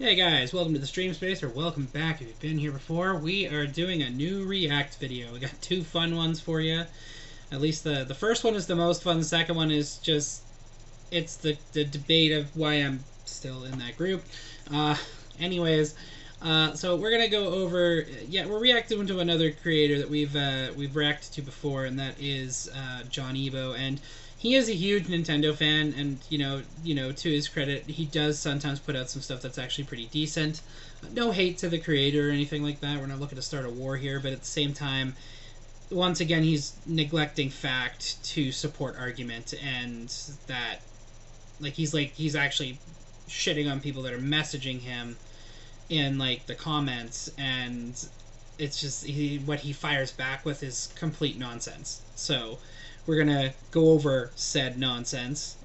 Hey guys, welcome to the stream space, or welcome back if you've been here before. We are doing a new React video. We got two fun ones for you. At least the first one is the most fun. The second one is just, it's the debate of why I'm still in that group. Anyways, so we're gonna go over, we're reacting to another creator that we've reacted to before, and that is Johniibo. And he is a huge Nintendo fan, and you know, to his credit, he does sometimes put out some stuff that's actually pretty decent. No hate to the creator or anything like that. We're not looking to start a war here, but at the same time, once again, he's neglecting fact to support argument, and that, he's actually shitting on people that are messaging him in like the comments, and it's just what he fires back with is complete nonsense. So we're gonna go over said nonsense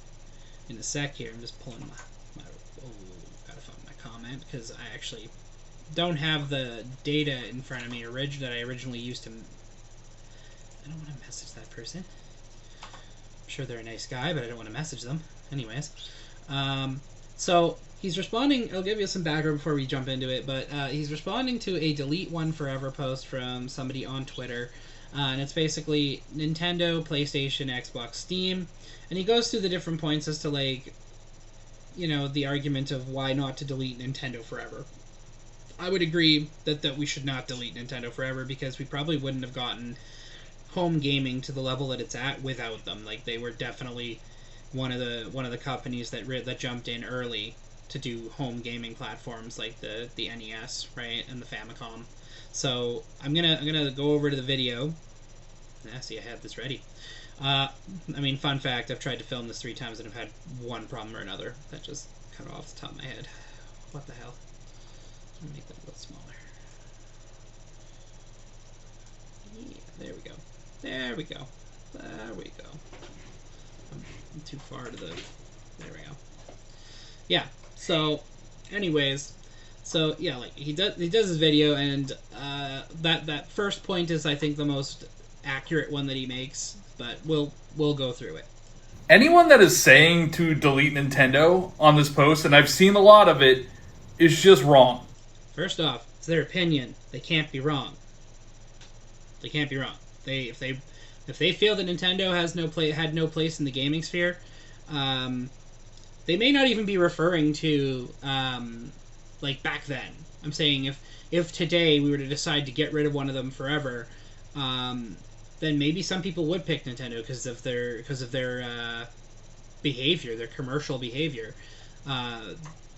in a sec here. I'm just pulling gotta find my comment because I actually don't have the data in front of me that I originally used to. I don't want to message that person. I'm sure they're a nice guy, but I don't want to message them. Anyways, so he's responding. I'll give you some background before we jump into it, but he's responding to a delete one forever post from somebody on Twitter. And it's basically Nintendo, PlayStation, Xbox, Steam. And he goes through the different points as to, like, you know, the argument of why not to delete Nintendo forever. I would agree that we should not delete Nintendo forever, because we probably wouldn't have gotten home gaming to the level that it's at without them. Like, they were definitely one of the companies that jumped in early to do home gaming platforms like the NES, right, and the Famicom. So I'm gonna go over to the video. See, I had this ready. I mean, fun fact: I've tried to film this 3 times and I've had one problem or another. That just cut off the top of my head. What the hell? Let me make that a little smaller. Yeah, there we go. There we go. There we go. I'm too far to the. There we go. Yeah. So, anyways. So yeah, like he does his video, and that first point is, I think, the most accurate one that he makes. But we'll go through it. Anyone that is saying to delete Nintendo on this post, and I've seen a lot of it, is just wrong. First off, it's their opinion. They can't be wrong. They can't be wrong. If they feel that Nintendo had no place in the gaming sphere, they may not even be referring to like back then. I'm saying if today we were to decide to get rid of one of them forever, then maybe some people would pick Nintendo because of their behavior, their commercial behavior.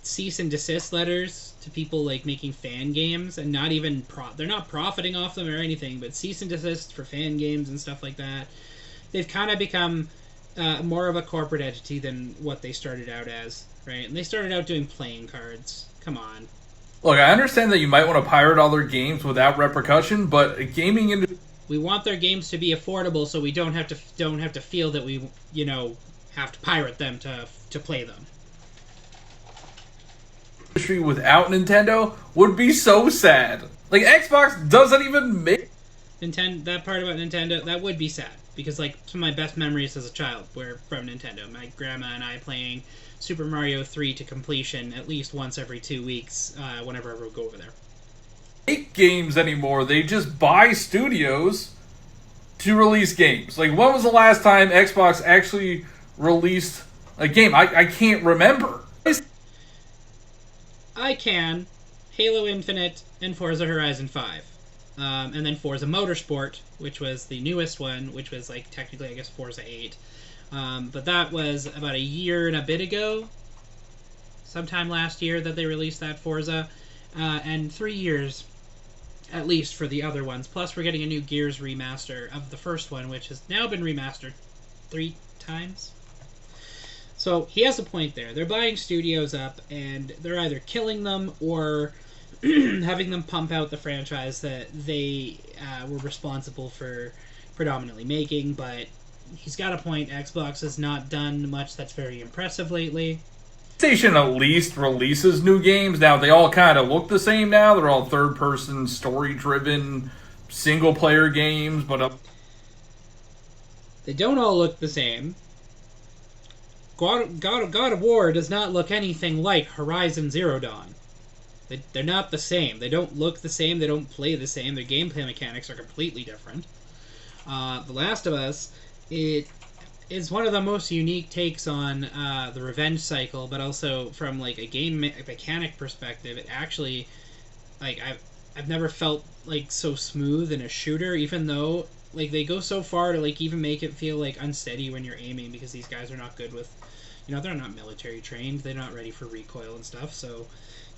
Cease and desist letters to people like making fan games, and not even they're not profiting off them or anything, but cease and desist for fan games and stuff like that. They've kind of become more of a corporate entity than what they started out as, right? And they started out doing playing cards. Come on. Look, I understand that you might want to pirate all their games without repercussion, but gaming industry. We want their games to be affordable, so we don't have to feel that we, you know, have to pirate them to play them. Industry without Nintendo would be so sad. Like, Xbox doesn't even make That part about Nintendo, that would be sad, because like some of my best memories as a child were from Nintendo. My grandma and I playing Super Mario 3 to completion at least once every 2 weeks whenever I would go over there. Make games anymore. They just buy studios to release games. Like, when was the last time Xbox actually released a game? I can't remember. I can. Halo Infinite and Forza Horizon 5. And then Forza Motorsport, which was the newest one, which was like technically, I guess, Forza 8. But that was about a year and a bit ago, sometime last year, that they released that Forza. And 3 years, at least, for the other ones. Plus, we're getting a new Gears remaster of the first one, which has now been remastered 3 times. So he has a point there. They're buying studios up, and they're either killing them or having them pump out the franchise that they were responsible for predominantly making. But he's got a point. Xbox has not done much that's very impressive lately. PlayStation at least releases new games. Now, they all kind of look the same now. They're all third-person, story-driven, single-player games, but they don't all look the same. God of War does not look anything like Horizon Zero Dawn. They're not the same. They don't look the same. They don't play the same. Their gameplay mechanics are completely different. The Last of Us, it is one of the most unique takes on the revenge cycle, but also from like a game mechanic perspective, it actually, like, I've never felt like so smooth in a shooter, even though like they go so far to like even make it feel like unsteady when you're aiming, because these guys are not good with, they're not military trained, they're not ready for recoil and stuff, so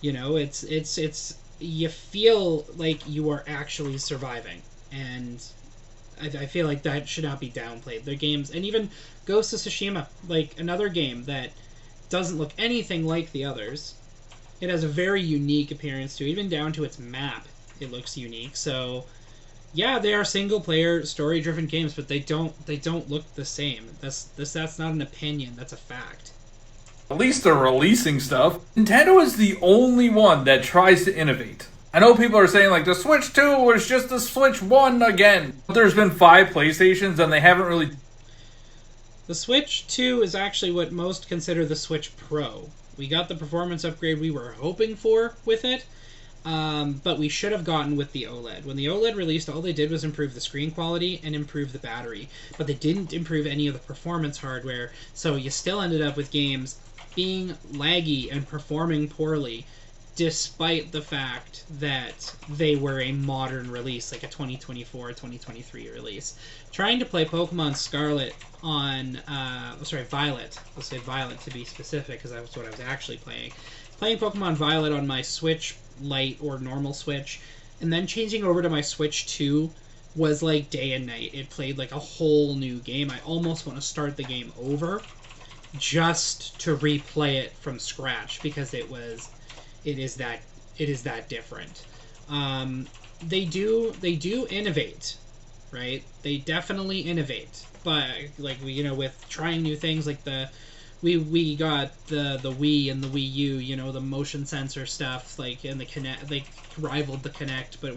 it's you feel like you are actually surviving, and I feel like that should not be downplayed. Their games, and even Ghost of Tsushima, like another game that doesn't look anything like the others. It has a very unique appearance to it, even down to its map. It looks unique. So, yeah, they are single-player, story-driven games, but they don't look the same. That's not an opinion. That's a fact. At least they're releasing stuff. Nintendo is the only one that tries to innovate. I know people are saying, like, the Switch 2 was just the Switch 1 again. But there's been 5 PlayStations, and they haven't really... The Switch 2 is actually what most consider the Switch Pro. We got the performance upgrade we were hoping for with it, but we should have gotten with the OLED. When the OLED released, all they did was improve the screen quality and improve the battery, but they didn't improve any of the performance hardware, so you still ended up with games being laggy and performing poorly, despite the fact that they were a modern release, like a 2024, 2023 release. Trying to play Pokemon Scarlet on, Violet. Let's say Violet to be specific, because that's what I was actually playing. Playing Pokemon Violet on my Switch Lite or normal Switch, and then changing over to my Switch 2 was like day and night. It played like a whole new game. I almost want to start the game over just to replay it from scratch, because it is that different. They do innovate, right? They definitely innovate, but like with trying new things, like we got the Wii and the Wii U, the motion sensor stuff, like, and the Kinect, they rivaled the Kinect, but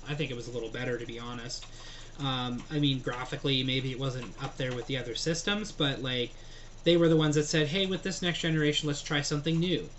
I think it was a little better, to be honest. I mean, graphically, maybe it wasn't up there with the other systems, but like, they were the ones that said, hey, with this next generation, let's try something new.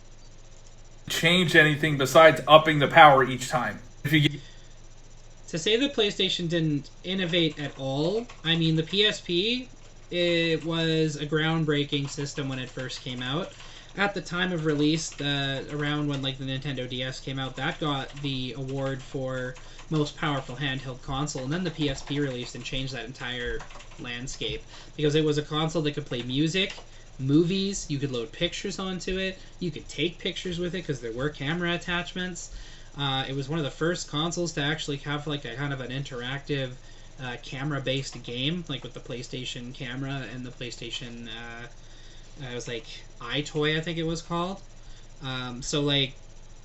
Change anything besides upping the power each time. To say that PlayStation didn't innovate at all, I mean, the PSP, it was a groundbreaking system when it first came out. At the time of release, around when like the Nintendo DS came out, that got the award for most powerful handheld console, and then the PSP released and changed that entire landscape, because it was a console that could play music, movies, you could load pictures onto it, you could take pictures with it because there were camera attachments. It was one of the first consoles to actually have like a kind of an interactive camera-based game, like with the PlayStation camera and the PlayStation, it was like iToy, I think it was called. So like,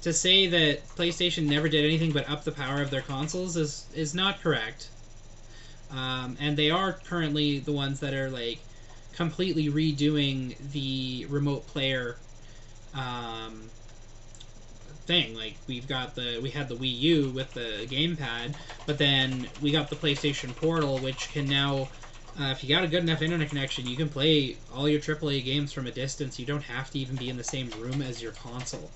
to say that PlayStation never did anything but up the power of their consoles is not correct. And they are currently the ones that are like completely redoing the remote player thing. Like, we had the Wii U with the gamepad, but then we got the PlayStation Portal, which can now, if you got a good enough internet connection, you can play all your AAA games from a distance. You don't have to even be in the same room as your console,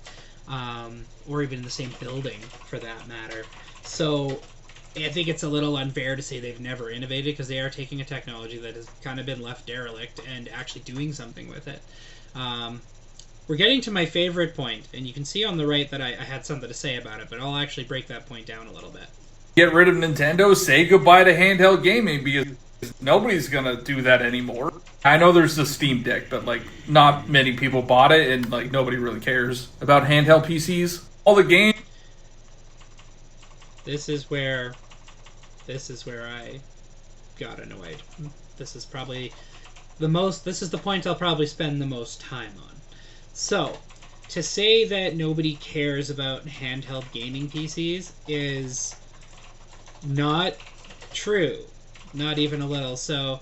or even in the same building, for that matter. So I think it's a little unfair to say they've never innovated, because they are taking a technology that has kind of been left derelict and actually doing something with it. We're getting to my favorite point, and you can see on the right that I had something to say about it, but I'll actually break that point down a little bit. Get rid of Nintendo, say goodbye to handheld gaming, because nobody's gonna do that anymore. I know there's the Steam Deck, but like, not many people bought it, and like, nobody really cares about handheld PCs. All the games. This is where I got annoyed. This is probably this is the point I'll probably spend the most time on. So, to say that nobody cares about handheld gaming PCs is not true. Not even a little. So,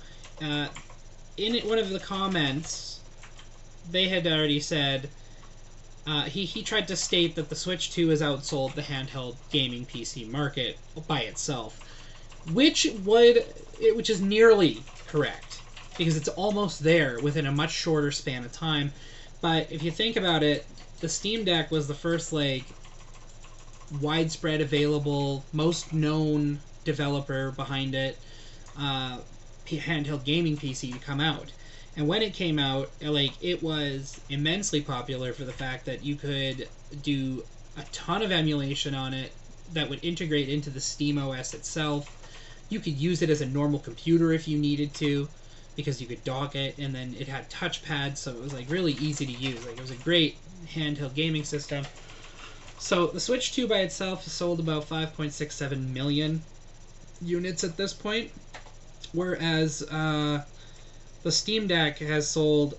in one of the comments, they had already said, he tried to state that the Switch 2 has outsold the handheld gaming PC market by itself, which is nearly correct, because it's almost there within a much shorter span of time. But if you think about it, the Steam Deck was the first like widespread available, most known developer behind it, handheld gaming PC to come out. And when it came out, like, it was immensely popular for the fact that you could do a ton of emulation on it that would integrate into the Steam OS itself. You could use it as a normal computer if you needed to, because you could dock it, and then it had touchpads, so it was like really easy to use. Like, it was a great handheld gaming system. So the Switch 2 by itself has sold about 5.67 million units at this point, whereas the Steam Deck has sold.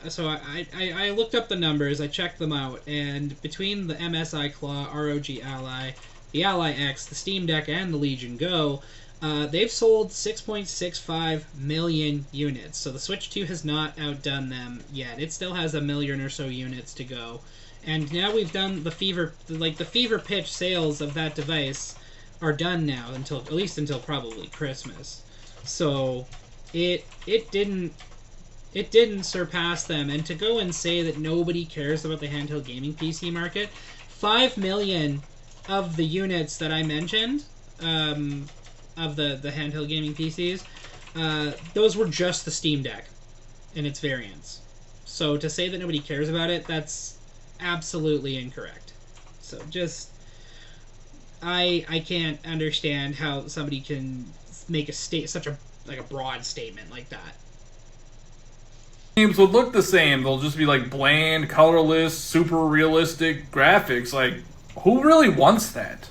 So I looked up the numbers, I checked them out, and between the MSI Claw, ROG Ally, the Ally X, the Steam Deck, and the Legion Go, they've sold 6.65 million units. So the Switch 2 has not outdone them yet. It still has a million or so units to go. And now we've done the fever pitch sales of that device are done now, at least until probably Christmas. So it didn't surpass them. And to go and say that nobody cares about the handheld gaming PC market, 5 million of the units that I mentioned, of the handheld gaming PCs, those were just the Steam Deck and its variants. So to say that nobody cares about it, that's absolutely incorrect. So just, I can't understand how somebody can make such a broad statement like that. Games would look the same. They'll just be like bland, colorless, super realistic graphics. Like, who really wants that?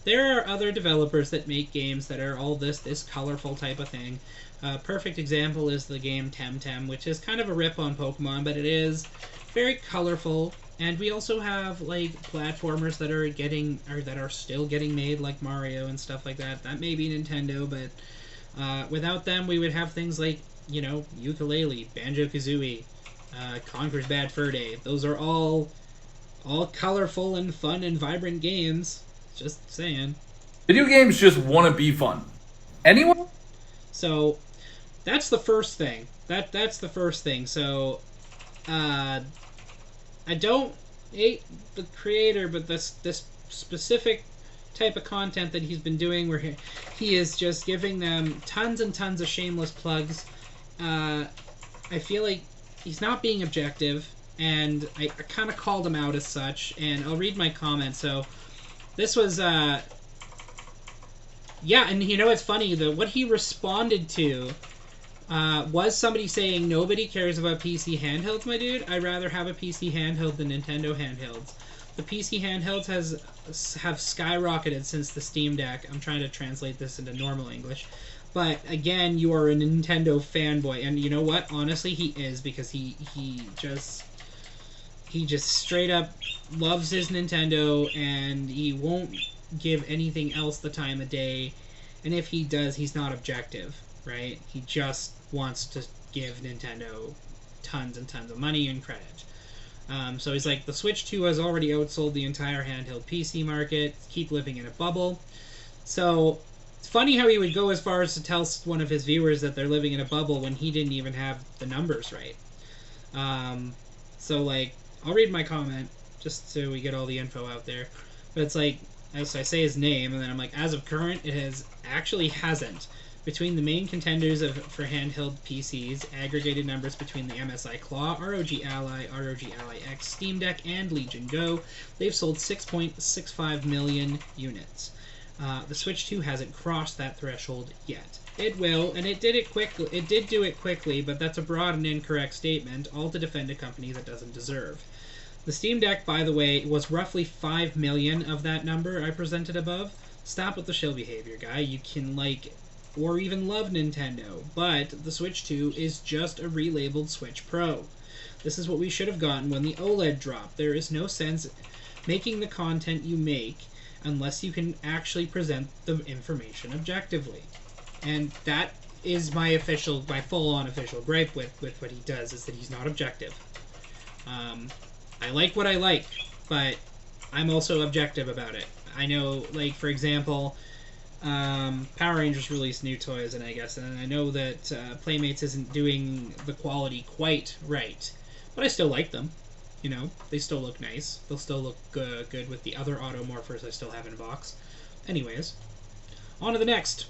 There are other developers that make games that are all this colorful type of thing. Perfect example is the game Temtem, which is kind of a rip on Pokemon, but it is very colorful. And we also have like platformers that are still getting made, like Mario and stuff like that. That may be Nintendo, but without them, we would have things like, you know, Yooka-Laylee, Banjo-Kazooie, Conker's Bad Fur Day. Those are all colorful and fun and vibrant games. Just saying. Video games just want to be fun. Anyone? So that's the first thing. That's the first thing. So I don't hate the creator, but this specific type of content that he's been doing, where he is just giving them tons and tons of shameless plugs. I feel like he's not being objective, and I kind of called him out as such, and I'll read my comment. So this was yeah, and you know, it's funny, what he responded to was somebody saying, nobody cares about PC handhelds, my dude. I'd rather have a PC handheld than Nintendo handhelds. The PC handhelds have skyrocketed since the Steam Deck. I'm trying to translate this into normal English. But again, you are a Nintendo fanboy, and you know what? Honestly, he is, because he just straight up loves his Nintendo, and he won't give anything else the time of day. And if he does, he's not objective, right? He just wants to give Nintendo tons and tons of money and credit. So he's like, the Switch 2 has already outsold the entire handheld PC market. Keep living in a bubble. So it's funny how he would go as far as to tell one of his viewers that they're living in a bubble when he didn't even have the numbers right. So, like, I'll read my comment just so we get all the info out there. But it's like, as I say his name, and then I'm like, as of current, it hasn't. Between the main contenders for handheld PCs, aggregated numbers between the MSI Claw, ROG Ally, ROG Ally X, Steam Deck, and Legion Go, they've sold 6.65 million units. The Switch 2 hasn't crossed that threshold yet. It will, and it did do it quickly, but that's a broad and incorrect statement, all to defend a company that doesn't deserve. The Steam Deck, by the way, was roughly 5 million of that number I presented above. Stop with the shill behavior, guy. You can like or even love Nintendo, but the Switch 2 is just a relabeled Switch Pro. This is what we should have gotten when the OLED dropped. There is no sense making the content you make unless you can actually present the information objectively. And that is my full-on official gripe with what he does, is that he's not objective. I like what I like, but I'm also objective about it. I know, like, for example, Power Rangers released new toys, and I know that Playmates isn't doing the quality quite right, but I still like them. You know, they still look nice. They'll still look good with the other automorphers I still have in a box. Anyways, on to the next.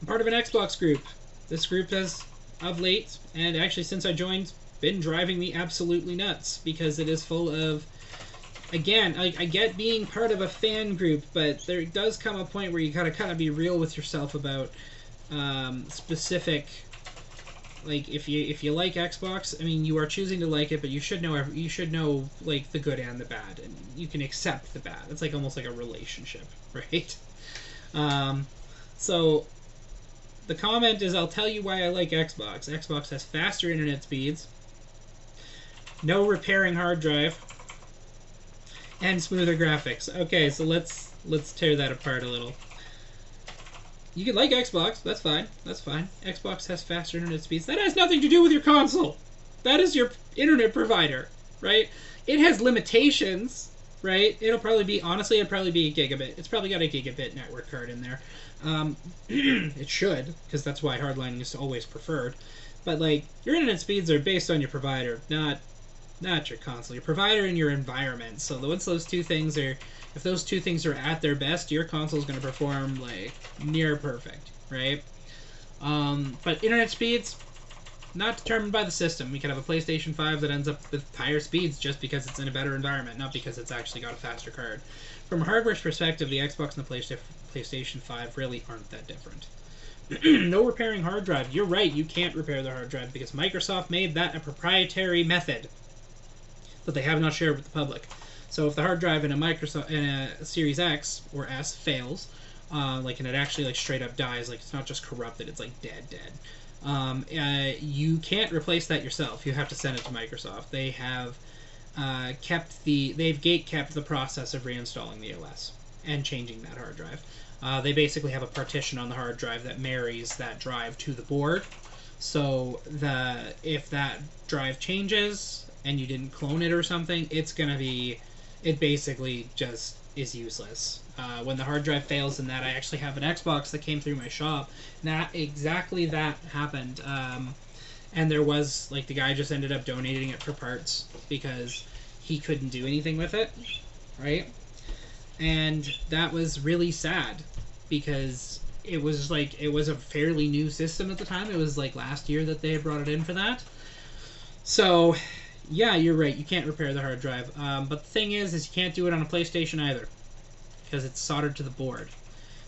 I'm part of an Xbox group. This group has, of late, and actually since I joined, been driving me absolutely nuts because it is full of, again, I get being part of a fan group, but there does come a point where you gotta kind of be real with yourself about specific, like, if you like Xbox, I mean, you are choosing to like it, but you should know like the good and the bad, and you can accept the bad. It's like almost like a relationship, right? So the comment is, I'll tell you why I like Xbox. Xbox has faster internet speeds, no repairing hard drive, and smoother graphics. Okay, so let's tear that apart a little. You can like Xbox, that's fine. That's fine. Xbox has faster internet speeds. That has nothing to do with your console. That is your internet provider, right? It has limitations, right? It'll probably be, honestly, it'll probably be a gigabit. It's probably got a gigabit network card in there. It should, because that's why hardlining is always preferred. But, like, your internet speeds are based on your provider, not your console. Your provider and your environment. So once those two things are, if those two things are at their best, your console is going to perform, like, near perfect, right? But internet speeds, not determined by the system. We could have a PlayStation 5 that ends up with higher speeds just because it's in a better environment, not because it's actually got a faster card. From a hardware perspective, the Xbox and the PlayStation 5 really aren't that different. No repairing hard drive. You're right, you can't repair the hard drive because Microsoft made that a proprietary method that they have not shared with the public. So if the hard drive in a Series X or S fails, like, and it actually, like, straight up dies, like, it's not just corrupted, it's like dead, you can't replace that yourself. You have to send it to Microsoft. They have they've gate-kept the process of reinstalling the OS and changing that hard drive. They basically have a partition on the hard drive that marries that drive to the board. So if that drive changes and you didn't clone it or something, it basically just is useless. When the hard drive fails in that, I actually have an Xbox that came through my shop. Exactly that happened. And there was, like, the guy just ended up donating it for parts because he couldn't do anything with it, right? And that was really sad because it was a fairly new system at the time. It was like last year that they had brought it in for that. So yeah, you're right, you can't repair the hard drive. But the thing is you can't do it on a PlayStation either because it's soldered to the board.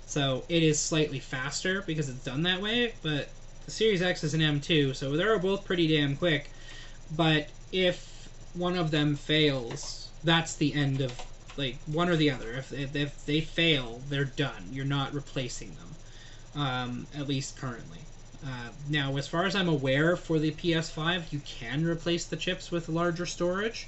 So it is slightly faster because it's done that way, but the Series X is an M2, so they're both pretty damn quick. But if one of them fails, that's the end of, like, one or the other. If they fail, they're done. You're not replacing them, at least currently. Now, as far as I'm aware, for the PS5, you can replace the chips with larger storage.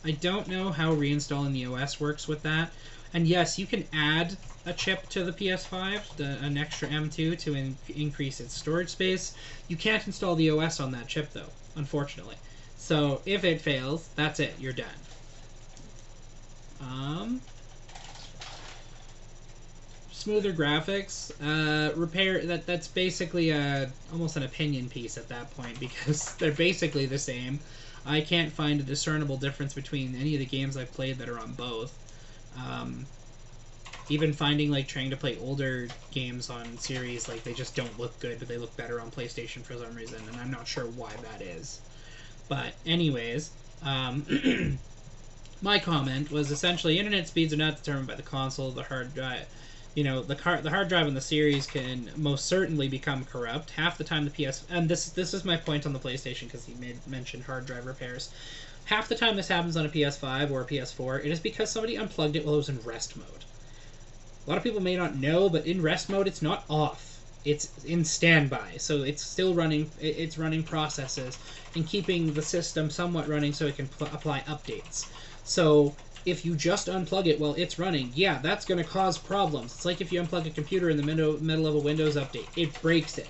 I don't know how reinstalling the OS works with that. And yes, you can add a chip to the PS5, an extra M2, to increase its storage space. You can't install the OS on that chip, though, unfortunately. So if it fails, that's it. You're done. Smoother graphics, that's basically almost an opinion piece at that point because they're basically the same. I can't find a discernible difference between any of the games I've played that are on both. Even finding, like, trying to play older games on Series, like, they just don't look good, but they look better on PlayStation for some reason, and I'm not sure why that is. But anyways, my comment was essentially internet speeds are not determined by the console, the hard drive. You know, the hard drive in the series can most certainly become corrupt. Half the time and this is my point on the PlayStation because he mentioned hard drive repairs. Half the time this happens on a PS5 or a PS4, it is because somebody unplugged it while it was in rest mode. A lot of people may not know, but in rest mode it's not off. It's in standby, so it's still running. It's running processes and keeping the system somewhat running so it can apply updates. So if you just unplug it while it's running, yeah, that's going to cause problems. It's like if you unplug a computer in the middle of a Windows update. It breaks it.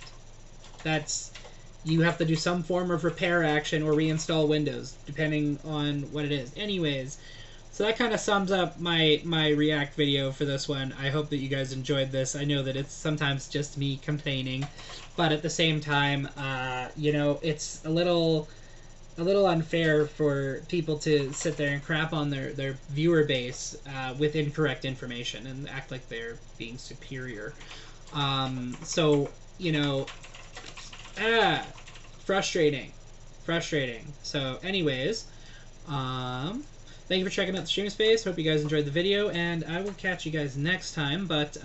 You have to do some form of repair action or reinstall Windows, depending on what it is. Anyways, so that kind of sums up my React video for this one. I hope that you guys enjoyed this. I know that it's sometimes just me complaining, but at the same time, you know, it's a little a little unfair for people to sit there and crap on their viewer base with incorrect information and act like they're being superior. So, you know, frustrating. Frustrating. So, anyways, thank you for checking out the stream space. Hope you guys enjoyed the video, and I will catch you guys next time. But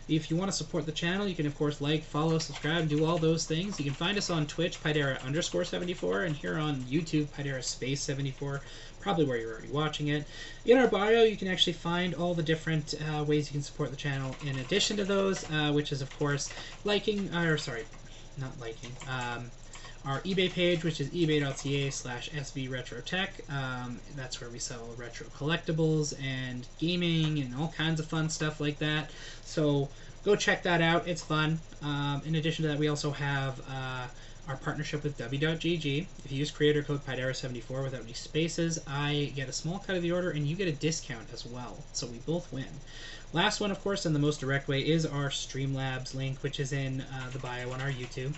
if you want to support the channel, you can, of course, like, follow, subscribe, do all those things. You can find us on Twitch, Pidera_74, and here on YouTube, Pidera_74, probably where you're already watching it. In our bio, you can actually find all the different ways you can support the channel in addition to those, which is, of course, liking, or sorry, not liking, our eBay page, which is ebay.ca/svretrotech. That's where we sell retro collectibles and gaming and all kinds of fun stuff like that. So go check that out. It's fun. In addition to that, we also have our partnership with W.GG. If you use creator code Pidera74 without any spaces, I get a small cut of the order and you get a discount as well. So we both win. Last one, of course, and the most direct way is our Streamlabs link, which is in the bio on our YouTube.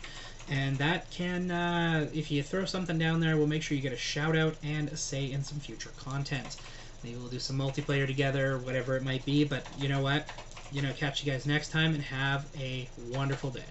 And that can, if you throw something down there, we'll make sure you get a shout out and a say in some future content. Maybe we'll do some multiplayer together, whatever it might be. But you know what? Catch you guys next time and have a wonderful day.